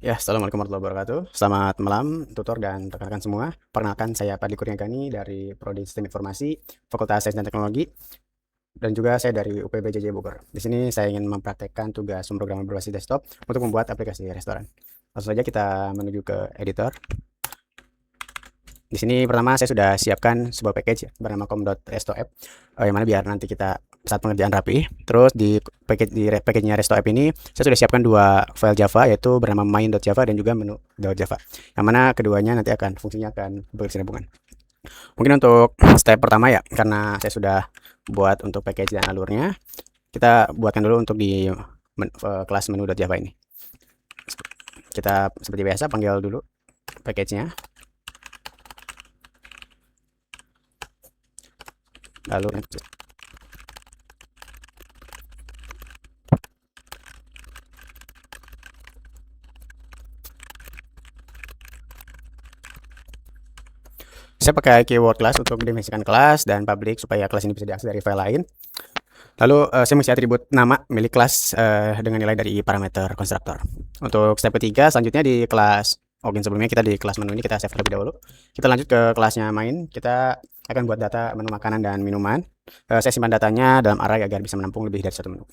Ya, assalamualaikum warahmatullahi wabarakatuh. Selamat malam, tutor dan rekan-rekan semua. Perkenalkan, saya Padli Kurniagani dari Prodi Sistem Informasi, Fakultas Sains dan Teknologi, dan juga saya dari UPB JJ Bogor. Di sini saya ingin mempraktekkan tugas pemrograman berbasis desktop untuk membuat aplikasi restoran. Langsung saja kita menuju ke editor. Di sini pertama saya sudah siapkan sebuah package ya, bernama com.restoapp, yang mana biar nanti kita saat pengerjaan rapi. Terus di package-nya restoapp ini saya sudah siapkan dua file Java, yaitu bernama main.java dan juga menu.java, yang mana keduanya nanti fungsinya akan berkesinambungan. Mungkin untuk step pertama ya, karena saya sudah buat untuk package dan alurnya, kita buatkan dulu untuk di kelas menu.java ini. Kita seperti biasa panggil dulu package-nya, lalu saya pakai keyword class untuk mendefinisikan kelas dan public supaya kelas ini bisa diakses dari file lain. Lalu saya mengisi atribut nama milik kelas dengan nilai dari parameter konstruktor. Untuk step ketiga, selanjutnya di kelas sebelumnya kita di kelas menu ini kita save terlebih dahulu. Kita lanjut ke kelasnya main. Kita akan buat data menu makanan dan minuman. Saya simpan datanya dalam array agar bisa menampung lebih dari satu menu.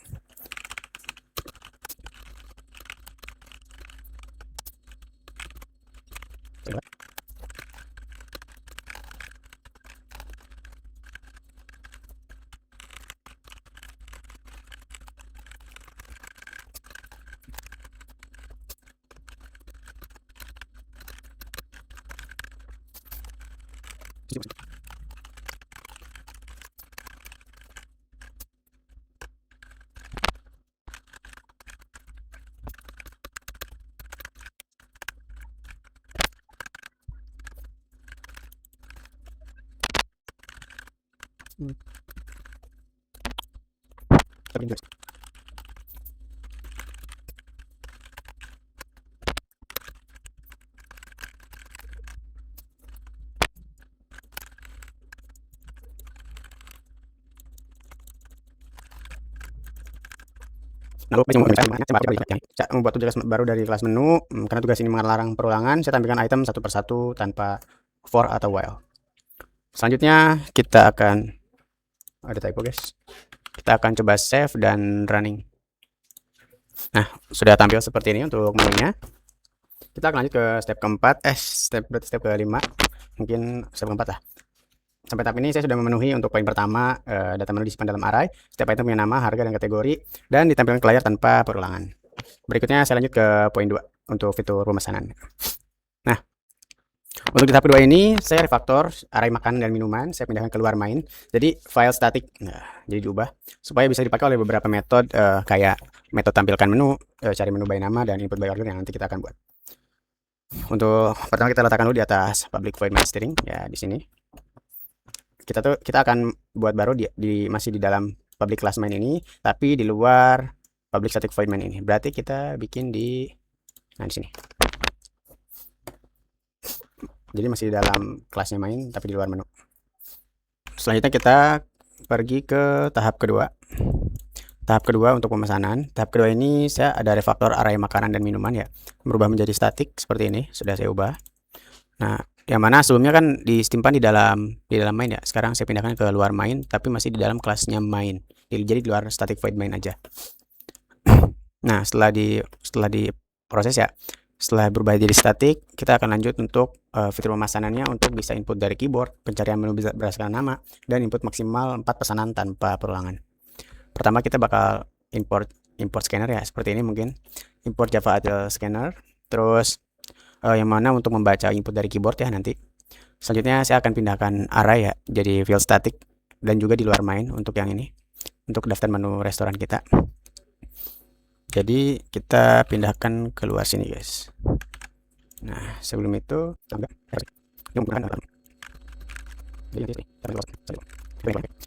Lalu membuat tugas baru dari kelas menu, karena tugas ini melarang perulangan, saya tampilkan item satu persatu tanpa for atau while. Selanjutnya kita akan ada typo guys. Kita akan coba save dan running. Nah, sudah tampil seperti ini untuk menunya. Kita akan lanjut ke step keempat, step kelima, mungkin step keempat lah. Sampai tahap ini saya sudah memenuhi untuk poin pertama, data menu disimpan dalam array, setiap item punya nama, harga, dan kategori, dan ditampilkan ke layar tanpa perulangan. Berikutnya saya lanjut ke poin 2 untuk fitur pemesanan. Nah, untuk di tahap kedua ini saya refaktor array makanan dan minuman, saya pindahkan keluar main. Jadi file static, jadi diubah supaya bisa dipakai oleh beberapa metode, kayak metode tampilkan menu, cari menu by nama, dan input by order yang nanti kita akan buat. Untuk pertama kita letakkan dulu di atas public void main string ya, di sini. Kita akan buat baru masih di dalam public class main ini, tapi di luar public static void main ini. Berarti kita bikin di sini. Jadi masih di dalam kelasnya main tapi di luar menu. Selanjutnya kita pergi ke tahap kedua. Tahap kedua untuk pemesanan. Tahap kedua ini saya ada refaktor array makanan dan minuman ya, merubah menjadi static seperti ini, sudah saya ubah. Nah, yang mana sebelumnya kan disimpan di dalam main ya. Sekarang saya pindahkan ke luar main tapi masih di dalam kelasnya main. Jadi di luar static void main aja. Nah, setelah diproses ya, setelah berubah jadi static, kita akan lanjut untuk fitur pemesanannya untuk bisa input dari keyboard, pencarian menu berdasarkan nama, dan input maksimal 4 pesanan tanpa perulangan. Pertama kita bakal import scanner ya, seperti ini mungkin. Import Java Adel Scanner, terus yang mana untuk membaca input dari keyboard ya nanti. Selanjutnya saya akan pindahkan array ya jadi field static, dan juga di luar main untuk yang ini, untuk daftar menu restoran kita. Jadi kita pindahkan keluar sini guys. Nah, sebelum itu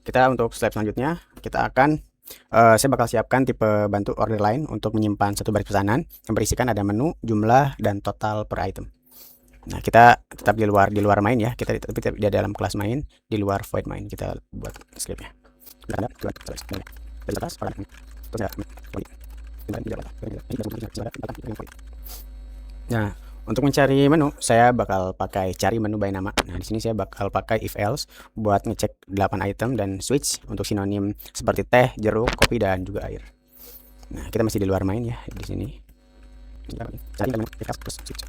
kita untuk step selanjutnya kita akan saya bakal siapkan tipe bantu order line untuk menyimpan satu baris pesanan yang berisikan ada menu, jumlah, dan total per item. Nah, kita tetap di luar main ya, kita tetap di dalam kelas main, di luar void main. Kita buat scriptnya. Nah, untuk mencari menu, saya bakal pakai cari menu by nama. Nah, di sini saya bakal pakai if else buat ngecek 8 item dan switch untuk sinonim seperti teh, jeruk, kopi, dan juga air. Nah, kita masih di luar main ya di sini. Cari menu if else terus switch.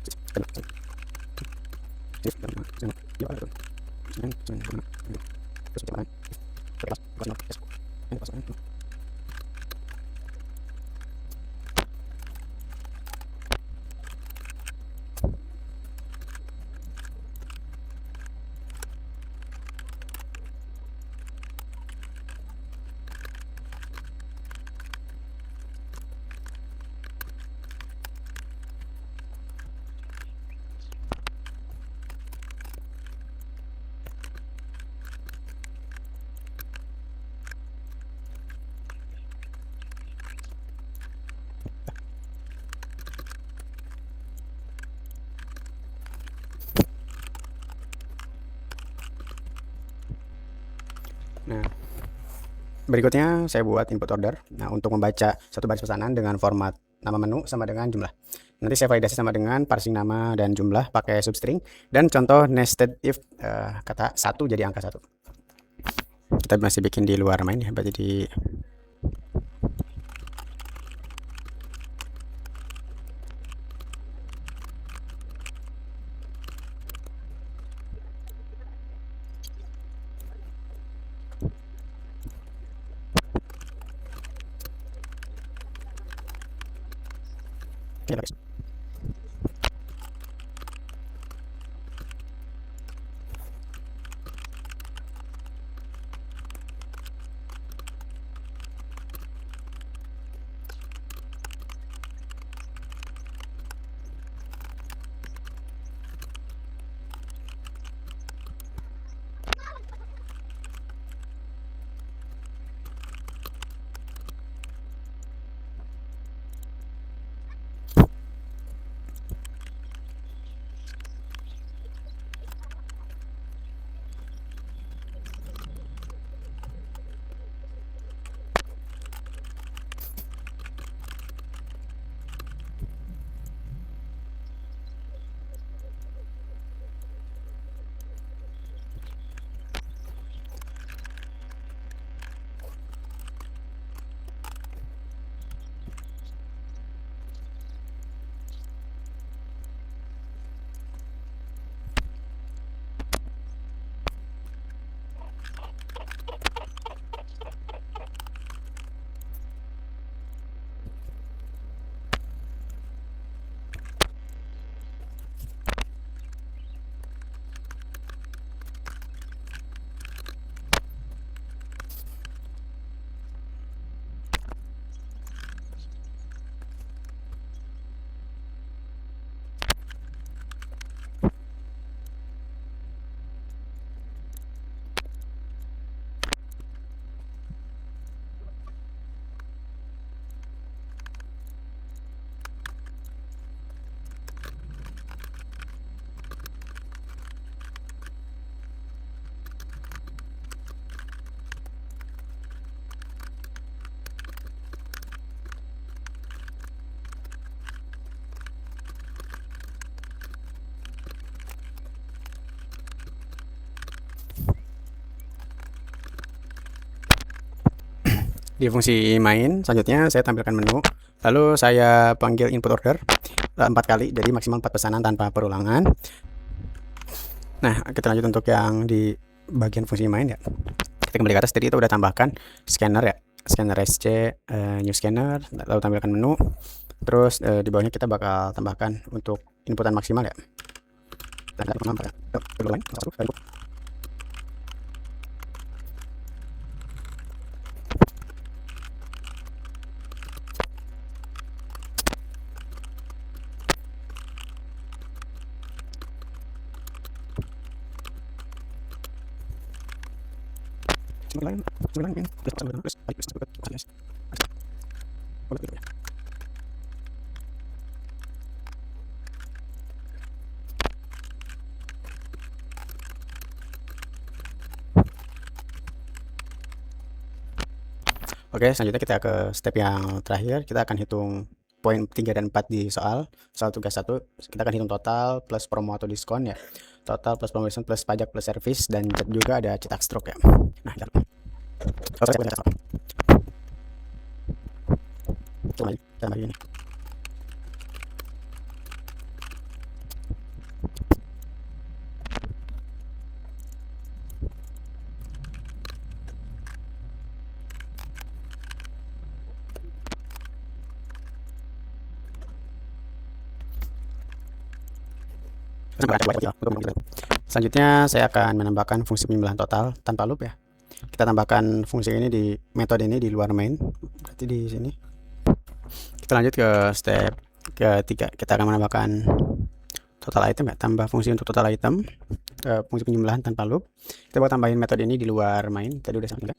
Nah, berikutnya saya buat input order. Nah, untuk membaca satu baris pesanan dengan format nama menu sama dengan jumlah. Nanti saya validasi sama dengan parsing nama dan jumlah pakai substring dan contoh nested if kata 1 jadi angka 1. Kita masih bikin di luar main ya, berarti di Oke, bagus. Di fungsi main, selanjutnya saya tampilkan menu, lalu saya panggil input order 4 kali, jadi maksimal 4 pesanan tanpa perulangan. Nah, kita lanjut untuk yang di bagian fungsi main ya. Kita kembali ke atas, tadi kita udah tambahkan scanner ya, scanner SC, new scanner, lalu tampilkan menu. Terus di bawahnya kita bakal tambahkan untuk inputan maksimal ya. Oke, selanjutnya kita ke step yang terakhir. Kita akan hitung poin 3 dan 4 di soal tugas 1. Kita akan hitung total plus promo atau diskon ya. Total plus promo diskon plus pajak plus servis, dan juga ada cetak stroke ya. Nah, kita ini. Selanjutnya saya akan menambahkan fungsi penjumlahan total tanpa loop ya. Kita tambahkan fungsi ini di metode ini di luar main. Berarti di sini. Kita lanjut ke step ketiga. Kita akan menambahkan total item ya. Tambah fungsi untuk total item, fungsi penjumlahan tanpa loop. Kita bakal tambahin metode ini di luar main. Tadi udah sampai.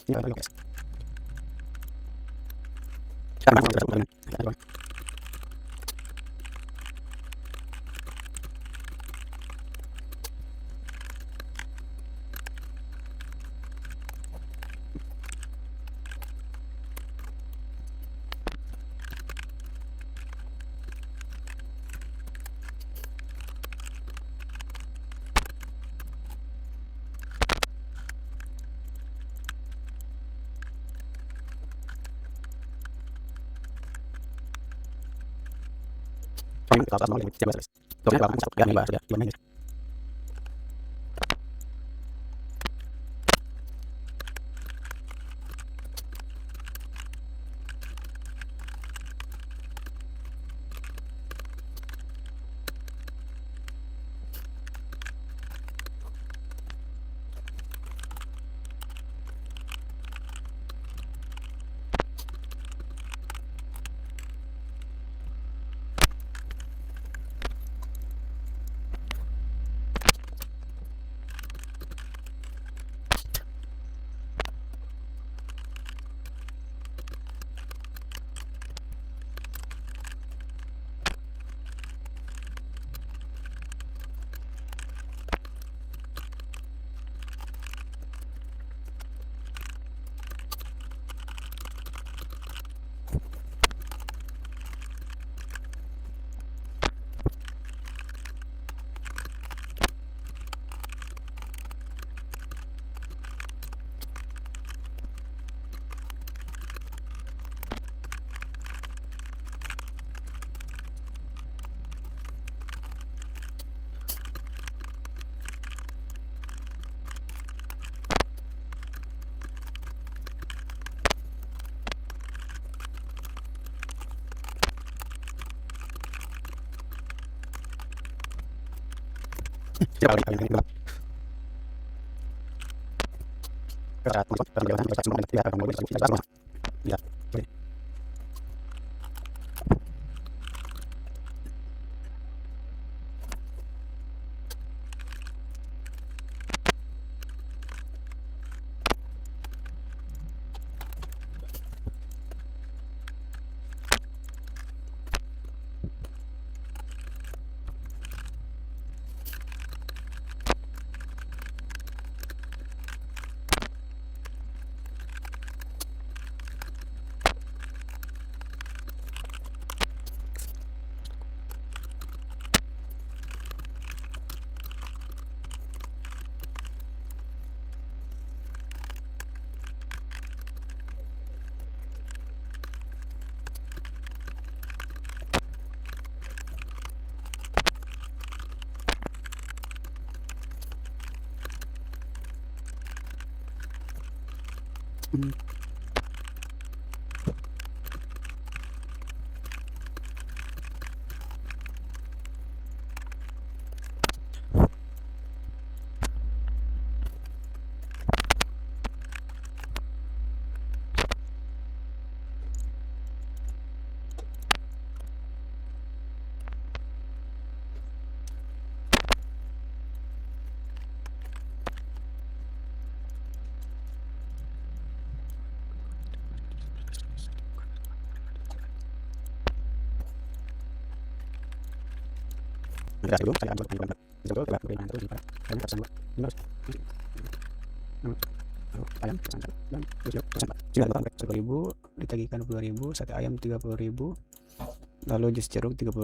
Ditagihkan 20.000, sate ayam 30.000, Lalu jus jeruk 30.000,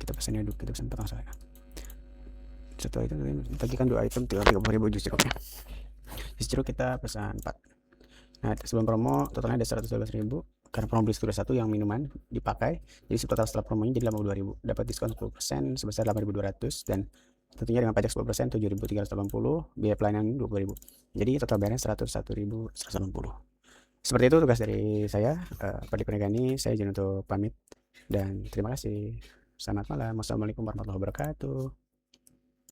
kita pesan ya, kita pesan potong saya. Setelah itu bagikan 2 item 30.000 jus jeruknya. Jus jeruk kita pesan 4. Nah, sebelum promo totalnya ada 112.000 karena promo beli 1 yang minuman dipakai. Jadi total setelah promonya jadi 52.000. Dapat diskon 10% sebesar 8.200 dan tentunya dengan pajak 10% 7.380, biaya pelayanan 20.000. Jadi total bayarnya 101.180. Seperti itu tugas dari saya, Pak Pranegani. Saya izin untuk pamit dan terima kasih. Selamat malam. Wassalamualaikum warahmatullahi wabarakatuh.